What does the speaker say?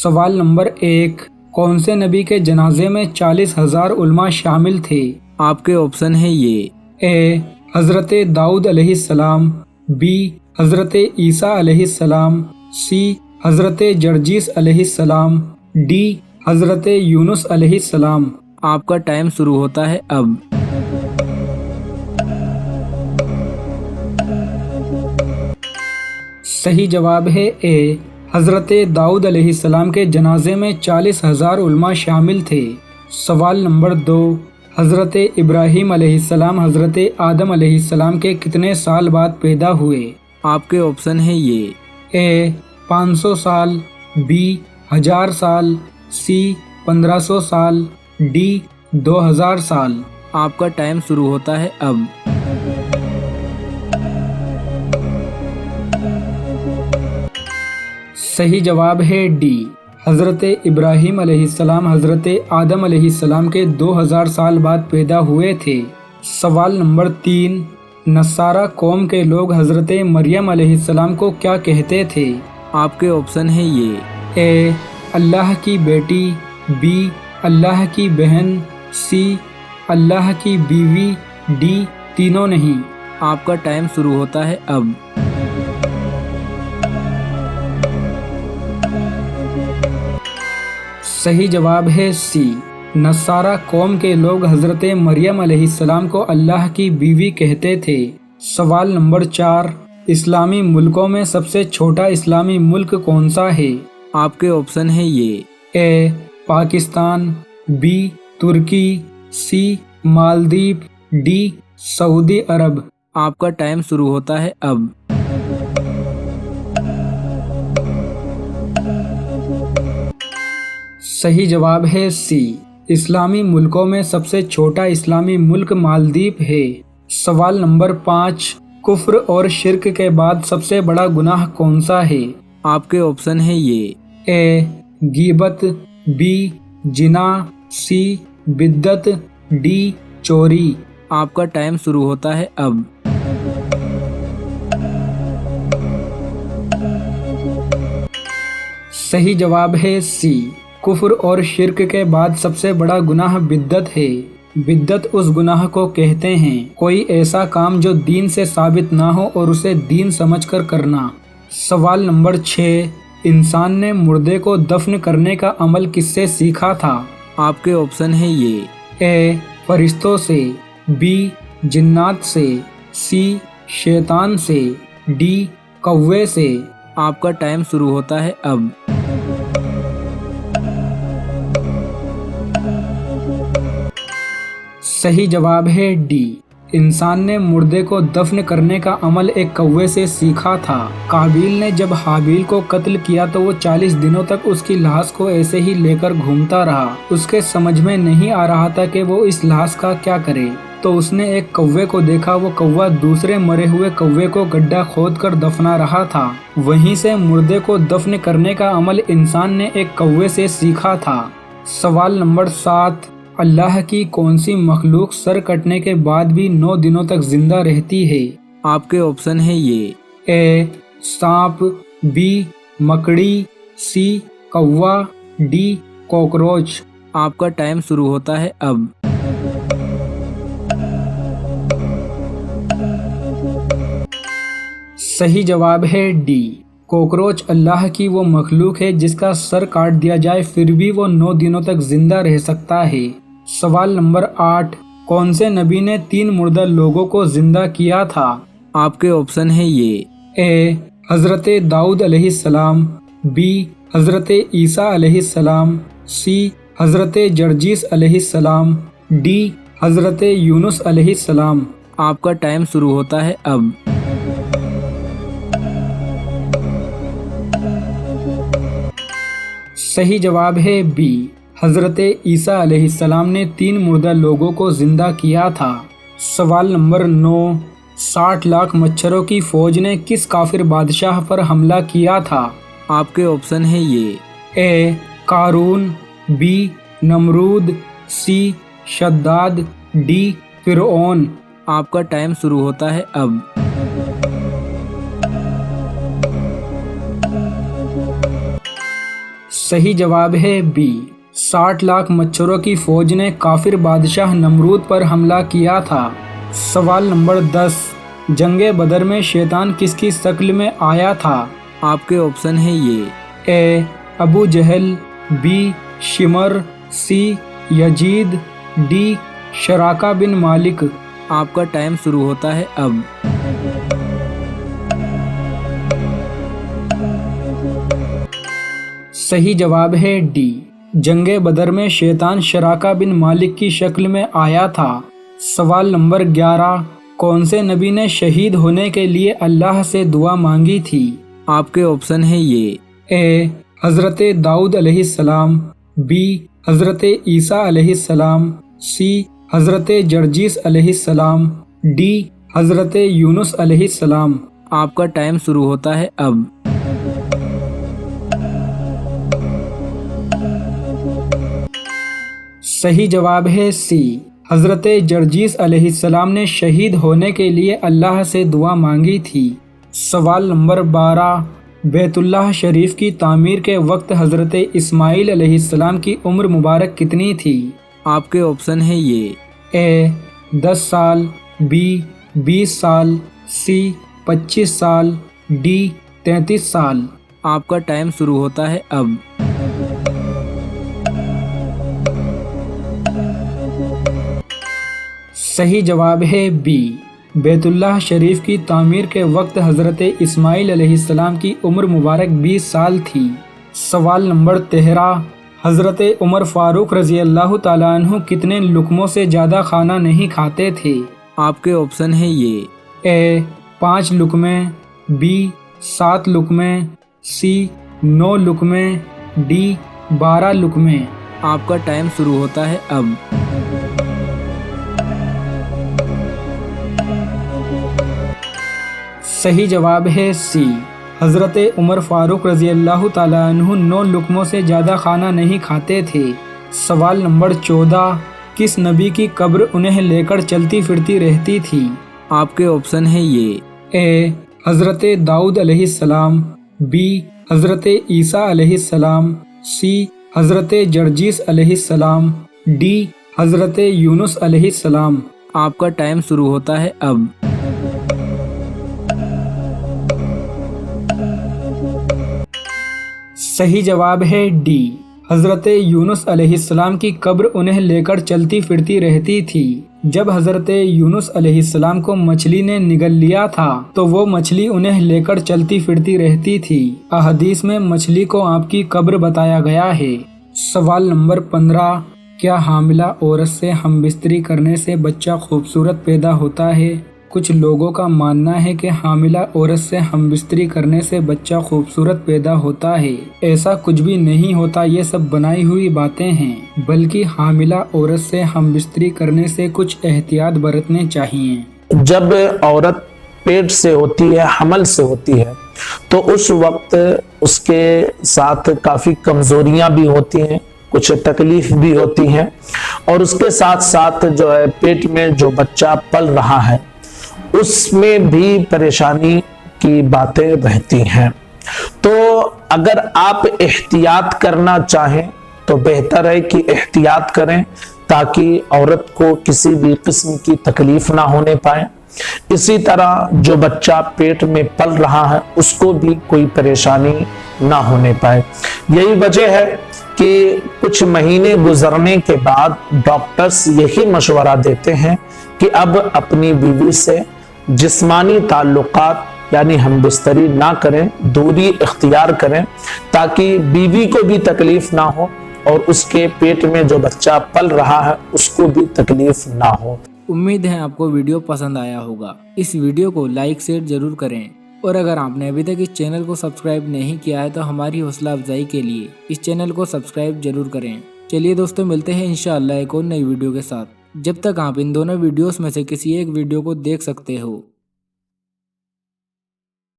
सवाल नंबर 1, कौन से नबी के जनाजे में 40,000 उलमा शामिल थे? आपके ऑप्शन है ये। ए हज़रत दाऊद अलैहिस्सलाम, बी हज़रत ईसा अलैहिस्सलाम, सी हज़रत जर्जीस अलैहिस्सलाम, डी हज़रत यूनुस अलैहिस्सलाम। आपका टाइम शुरू होता है अब। सही जवाब है ए हज़रत दाऊद अलैहिस्सलाम के जनाजे में 40,000 उलमा शामिल थे। सवाल नंबर 2, हज़रत इब्राहीम अलैहिस्सलाम हज़रत आदम अलैहिस्सलाम के कितने साल बाद पैदा हुए? आपके ऑप्शन है ये। ए 500 साल, बी 1000 साल, सी 1500 साल, डी 2000 साल। आपका टाइम शुरू होता है अब। सही जवाब है डी हज़रत इब्राहीम अलैहिस्सलाम हज़रत आदम अलैहिस्सलाम के 2000 साल बाद पैदा हुए थे। सवाल नंबर 3, नसारा कौम के लोग हज़रत मरियम अलैहिस्सलाम को क्या कहते थे? आपके ऑप्शन है ये। ए अल्लाह की बेटी, बी अल्लाह की बहन, सी अल्लाह की बीवी, डी तीनों नहीं। आपका टाइम शुरू होता है अब। सही जवाब है सी नसारा कौम के लोग हज़रत मरियम अलैहिस्सलाम को अल्लाह की बीवी कहते थे। सवाल नंबर 4, इस्लामी मुल्कों में सबसे छोटा इस्लामी मुल्क कौन सा है? आपके ऑप्शन है ये। ए पाकिस्तान, बी तुर्की, सी मालदीव, डी सऊदी अरब। आपका टाइम शुरू होता है अब। सही जवाब है सी इस्लामी मुल्कों में सबसे छोटा इस्लामी मुल्क मालदीव है। सवाल नंबर 5, कुफ्र और शिर्क के बाद सबसे बड़ा गुनाह कौन सा है? आपके ऑप्शन है ये। ए गीबत, बी जिना, सी बिद्दत, डी चोरी। आपका टाइम शुरू होता है अब। सही जवाब है सी कुफ्र और शिर्क के बाद सबसे बड़ा गुनाह बिद्दत है। बिद्दत उस गुनाह को कहते हैं कोई ऐसा काम जो दीन से साबित ना हो और उसे दीन समझकर करना। सवाल नंबर 6, इंसान ने मुर्दे को दफन करने का अमल किससे सीखा था? आपके ऑप्शन है ये। ए फरिश्तों से, बी जिन्नात से, सी शैतान से, डी कौवे से। आपका टाइम शुरू होता है अब। सही जवाब है डी इंसान ने मुर्दे को दफन करने का अमल एक कौवे से सीखा था। काबिल ने जब हाबिल को कत्ल किया तो वो 40 दिनों तक उसकी लाश को ऐसे ही लेकर घूमता रहा। उसके समझ में नहीं आ रहा था कि वो इस लाश का क्या करे, तो उसने एक कौवे को देखा। वो कौवा दूसरे मरे हुए कौवे को गड्ढा खोद कर दफना रहा था। वहीं से मुर्दे को दफन करने का अमल इंसान ने एक कौवे से सीखा था। सवाल नंबर 7, अल्लाह की कौन सी मखलूक सर कटने के बाद भी 9 दिनों तक जिंदा रहती है? आपके ऑप्शन है ये। ए सांप, बी मकड़ी, सी कौवा, डी कॉकरोच। आपका टाइम शुरू होता है अब। सही जवाब है डी कॉकरोच अल्लाह की वो मखलूक है जिसका सर काट दिया जाए फिर भी वो 9 दिनों तक जिंदा रह सकता है। सवाल नंबर 8, कौन से नबी ने 3 मुर्दा लोगों को जिंदा किया था? आपके ऑप्शन है ये। ए हज़रत दाऊद अलैहिस्सलाम, बी हज़रत ईसा अलैहिस्सलाम, सी हज़रत जर्जीस अलैहिस्सलाम, डी हज़रत यूनुस अलैहिस्सलाम। आपका टाइम शुरू होता है अब। सही जवाब है बी हज़रत ईसा अलैहिस्सलाम ने 3 मुर्दा लोगों को जिंदा किया था। सवाल नंबर 9, 60 लाख मच्छरों की फौज ने किस काफिर बादशाह पर हमला किया था? आपके ऑप्शन है ये। ए कारून, बी नमरूद, सी शद्दाद, डी फिरौन। आपका टाइम शुरू होता है अब। सही जवाब है बी। 60 लाख मच्छरों की फौज ने काफिर बादशाह नमरूद पर हमला किया था। सवाल नंबर 10, जंगे बदर में शैतान किसकी शक्ल में आया था? आपके ऑप्शन है ये। ए अबू जहल, बी शिमर, सी यजीद, डी शराका बिन मालिक। आपका टाइम शुरू होता है अब। सही जवाब है डी। जंगे बदर में शैतान शराका बिन मालिक की शक्ल में आया था। सवाल नंबर 11, कौन से नबी ने शहीद होने के लिए अल्लाह से दुआ मांगी थी? आपके ऑप्शन है ये। ए हज़रत दाऊद अलैहिस्सलाम, बी हज़रत ईसा अलैहिस्सलाम, सी हज़रत जर्जीस अलैहिस्सलाम, डी हज़रत यूनुस अलैहिस्सलाम। आपका टाइम शुरू होता है अब। सही जवाब है सी। हज़रत जर्जीस अलैहिस्सलाम ने शहीद होने के लिए अल्लाह से दुआ मांगी थी। सवाल नंबर 12, बैतुल्लाह शरीफ की तामीर के वक्त हज़रत इस्माइल अलैहिस्सलाम की उम्र मुबारक कितनी थी? आपके ऑप्शन है ये। ए 10 साल, बी 20 साल, सी 25 साल, डी 33 साल। आपका टाइम शुरू होता है अब। सही जवाब है बी। बैतुल्लाह शरीफ की तामीर के वक्त हज़रत इस्माइल अलैहिस्सलाम की उम्र मुबारक 20 साल थी। सवाल नंबर 13, हज़रत उमर फारूक रज़ी अल्लाह ताला अन्हु कितने लुक़मों से ज़्यादा खाना नहीं खाते थे? आपके ऑप्शन है ये। ए 5 लुक़मे, बी 7 लुक़मे, सी 9 लुक़मे, डी 12 लुक़मे। आपका टाइम शुरू होता है अब। सही जवाब है सी। हज़रत उमर फारूक रज़ी अल्लाह ताला अन्हु 9 लुक़मों से ज़्यादा खाना नहीं खाते थे। सवाल नंबर 14, किस नबी की कब्र उन्हें लेकर चलती फिरती रहती थी? आपके ऑप्शन है ये। ए हज़रत दाऊद अलैहिस्सलाम, बी हज़रत ईसा अलैहिस्सलाम, सी हज़रत जर्जीस अलैहिस्सलाम, डी हज़रत यूनुस अलैहिस्सलाम। आपका टाइम शुरू होता है अब। सही जवाब है डी। हज़रत यूनुस अलैहिस्सलाम की कब्र उन्हें लेकर चलती फिरती रहती थी। जब हज़रत यूनुस अलैहिस्सलाम को मछली ने निगल लिया था तो वो मछली उन्हें लेकर चलती फिरती रहती थी। अहदीस में मछली को आपकी कब्र बताया गया है। सवाल नंबर 15, क्या हामिला औरत से हमबिस्तरी करने से बच्चा खूबसूरत पैदा होता है? कुछ लोगों का मानना है कि हामिला औरत से हमबिस्तरी करने से बच्चा खूबसूरत पैदा होता है। ऐसा कुछ भी नहीं होता, ये सब बनाई हुई बातें हैं। बल्कि हामिला औरत से हमबिस्तरी करने से कुछ एहतियात बरतने चाहिए। जब औरत पेट से होती है, हमल से होती है, तो उस वक्त उसके साथ काफ़ी कमज़ोरियाँ भी होती हैं, कुछ तकलीफ भी होती हैं, और उसके साथ साथ जो है पेट में जो बच्चा पल रहा है उसमें भी परेशानी की बातें रहती हैं। तो अगर आप एहतियात करना चाहें तो बेहतर है कि एहतियात करें ताकि औरत को किसी भी किस्म की तकलीफ ना होने पाए। इसी तरह जो बच्चा पेट में पल रहा है उसको भी कोई परेशानी ना होने पाए। यही वजह है कि कुछ महीने गुजरने के बाद डॉक्टर्स यही मशवरा देते हैं कि अब अपनी बीवी से जिस्मानी ताल्लुकात यानी हमबिस्तरी ना करें, दूरी इख्तियार करें, ताकि बीवी को भी तकलीफ ना हो और उसके पेट में जो बच्चा पल रहा है उसको भी तकलीफ ना हो। उम्मीद है आपको वीडियो पसंद आया होगा। इस वीडियो को लाइक शेयर जरूर करें, और अगर आपने अभी तक इस चैनल को सब्सक्राइब नहीं किया है तो हमारी हौसला अफजाई के लिए इस चैनल को सब्सक्राइब जरूर करें। चलिए दोस्तों, मिलते हैं इंशाअल्लाह एक और नई वीडियो के साथ। जब तक आप इन दोनों वीडियोस में से किसी एक वीडियो को देख सकते हो।